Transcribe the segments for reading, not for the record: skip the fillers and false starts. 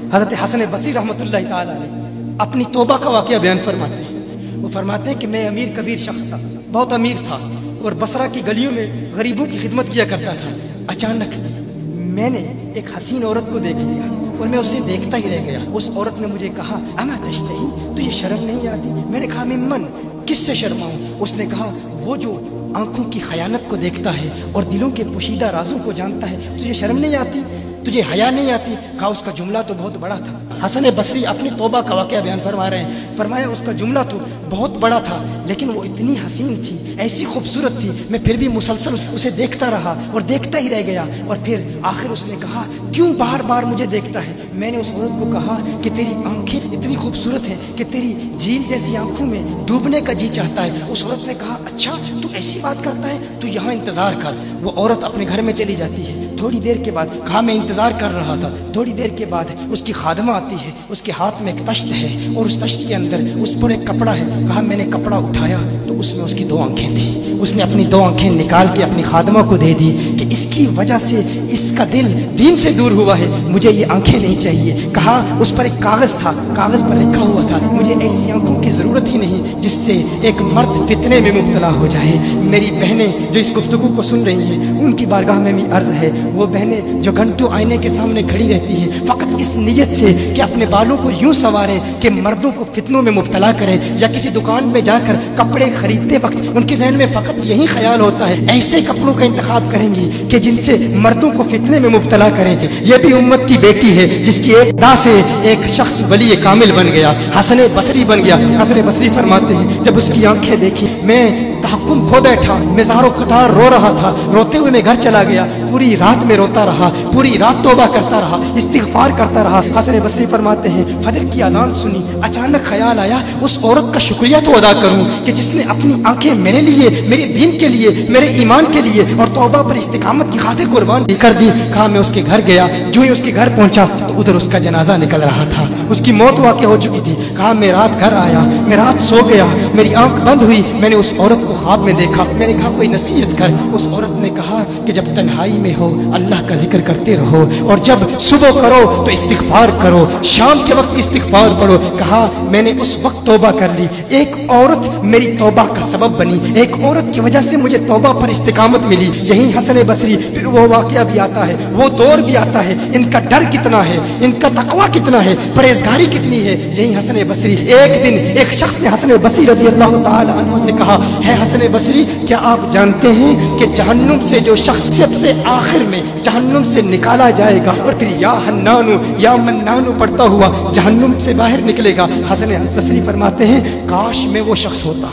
حضرت حسن بصری रहमतुल्लाह ताला अलैह अपनी तौबा का वाक़या बयान फरमाते हैं। वो फरमाते हैं कि मैं अमीर कबीर शख्स था, बहुत अमीर था और बसरा की गलियों में गरीबों की खिदमत किया करता था। अचानक मैंने एक हसीन औरत को देख लिया और मैं उसे देखता ही रह गया। उस औरत ने मुझे कहा, अमा तश्तही, तुझे शर्म नहीं आती? मैंने कहा, मिम्मन, किससे शर्माऊं? उसने कहा, वो जो आंखों की खयानत को देखता है और दिलों के पोशीदा राजों को जानता है, तुझे शर्म नहीं आती? तुझे हया नहीं आती? कहा, उसका जुमला तो बहुत बड़ा था। हसन बसरी अपनी तौबा का वाक़या बयान फरमा रहे हैं। फरमाया, उसका जुमला तो बहुत बड़ा था लेकिन वो इतनी हसीन थी, ऐसी खूबसूरत थी, मैं फिर भी मुसलसल उसे देखता रहा और देखता ही रह गया। और फिर आखिर उसने कहा, क्यों बार बार मुझे देखता है? मैंने उस औरत को कहा कि तेरी आंखें इतनी खूबसूरत हैं कि तेरी झील जैसी आंखों में डूबने का जी चाहता है। उस औरत ने कहा, अच्छा तू ऐसी बात करता है, तू यहाँ इंतज़ार कर। वो औरत अपने घर में चली जाती है। थोड़ी देर के बाद, कहा, मैं इंतज़ार कर रहा था। थोड़ी देर के बाद उसकी खादमा आती है, उसके हाथ में एक तश्त है और उस तश्त के अंदर उस पर एक कपड़ा है। कहा, मैंने कपड़ा उठाया तो उसमें उसकी 2 आंखें थी। उसने अपनी 2 आंखें निकाल के अपनी खादमा को दे दी कि इसकी वजह से इसका दिल दीन से दूर हुआ है, मुझे ये आंखें नहीं चाहिए। कहा, उस पर एक कागज़ था, कागज़ पर लिखा हुआ था, मुझे ऐसी आंखों की ज़रूरत ही नहीं जिससे एक मर्द फितने में मुब्तला हो जाए। मेरी बहनें जो इस गुफ्तगू को सुन रही हैं, उनकी बारगाह में भी अर्ज़ है, वो बहनें जो घंटों आईने के सामने खड़ी रहती हैं फ़कत इस नीयत से कि अपने बालों को यूँ संवारें कि मर्दों को फितनों में मुब्तला करें, या किसी दुकान में जाकर कपड़े खरीदते वक्त उनके जहन में फ़कत यही ख्याल होता है, ऐसे कपड़ों का इंतखाब करेंगी कि जिनसे मर्दों को फितने में मुब्तला करेंगे। ये भी उम्मत की बेटी है जिसकी एक अदा से एक शख्स वली कामिल बन गया, हसन बसरी बन गया। हसन बसरी फरमाते हैं, जब उसकी आंखें देखी मैं तहक्कुम खो बैठा, मैं ज़ारो कतार रो रहा था। रोते हुए मैं घर चला गया, पूरी रात में रोता रहा, पूरी रात तौबा करता रहा, इस्तिग़फ़ार करता रहा। हसन बसरी फरमाते हैं, फजर की अजान सुनी, अचानक ख्याल आया उस औरत का शुक्रिया तो अदा करूं कि जिसने अपनी आंखें मेरे लिए, मेरे दीन के लिए, मेरे ईमान के लिए और तौबा पर इस्तिकामत की खातिर कुर्बान कर दी। कहा, मैं उसके घर गया, जो ही उसके घर पहुंचा तो उधर उसका जनाजा निकल रहा था, उसकी मौत वाक़ हो चुकी थी। कहा, मैं रात घर आया, मैं रात सो गया, मेरी आंख बंद हुई, मैंने उस औरत को ख्वाब में देखा। मैंने कहा, कोई नसीहत कर। उस औरत ने कहा कि जब तन्हाई में हो अल्लाह का जिक्र करते रहो, और जब सुबह करो तो इस्तिग़फ़ार करो, शाम के वक्त इस्तिग़फ़ार पढ़ो। कहा, मैंने उस वक्त तौबा कर ली, एक औरत मेरी तौबा का सबब बनी, एक औरत की वजह से मुझे तौबा पर इस्तिकामत मिली। यही हसन बसरी, फिर वो वाक़या भी आता है, वो दौर भी आता है, इनका डर कितना है, इनका तक़वा कितना है, परहेज़गारी कितनी है। यही हसन बसरी, एक दिन एक शख्स ने हसन बसरी रज़ी अल्लाह ताला अन्हु से कहा, है हसन बसरी, क्या आप जानते हैं कि जहन्नुम से जो शख्स सबसे आखिर में जहन्नुम से निकाला जाएगा और फिर या हन्नानु या मन्नानु पढ़ता हुआ जहन्नुम से बाहर निकलेगा? हसन बसरी फरमाते हैं, काश में वो शख्स होता,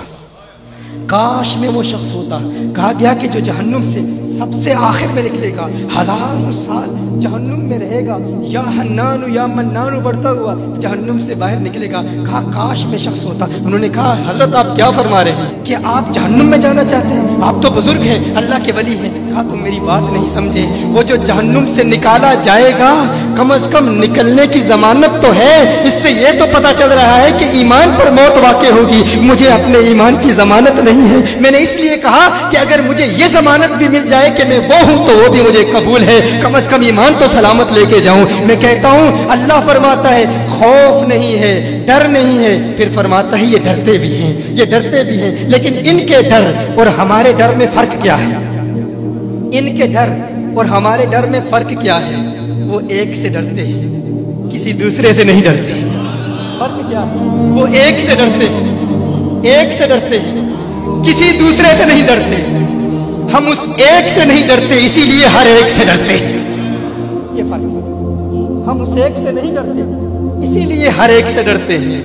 काश में वो शख्स होता। कहा गया कि जो जहन्नुम से सबसे आखिर में निकलेगा, हजारों साल जहन्नुम में रहेगा, या हन्नानु या मन्नानु बढ़ता हुआ जहन्नुम से बाहर निकलेगा। कहा, काश में शख्स होता। उन्होंने कहा, हजरत आप क्या फरमा रहे हैं कि आप जहन्नुम में जाना चाहते हैं? आप तो बुजुर्ग हैं, अल्लाह के वली हैं। कहा, तुम मेरी बात नहीं समझे, वो जो जहन्नुम से निकाला जाएगा कम से कम निकलने की जमानत तो है, इससे ये तो पता चल रहा है कि ईमान पर मौत वाक़ होगी। मुझे अपने ईमान की जमानत नहीं है। मैंने इसलिए कहा कि अगर मुझे ये जमानत भी मिल जाए कि मैं वो हूं तो वो भी मुझे कबूल है, कम से कम ईमान तो सलामत लेके जाऊं। मैं कहता हूं, अल्लाह फरमाता है खौफ नहीं है, डर नहीं है, फिर फरमाता है ये डरते भी हैं, ये डरते भी हैं। लेकिन इनके डर और हमारे डर में फर्क क्या है? इनके डर और हमारे डर में फर्क क्या है? वो एक से डरते हैं, किसी दूसरे से नहीं डरते। फर्क क्या है? वो एक से डरते हैं, एक से डरते हैं, किसी दूसरे से नहीं डरते। हम उस एक से नहीं डरते, इसीलिए हर एक से डरते। ये फर्क है, हम उस एक से नहीं डरते, इसीलिए हर एक से डरते हैं।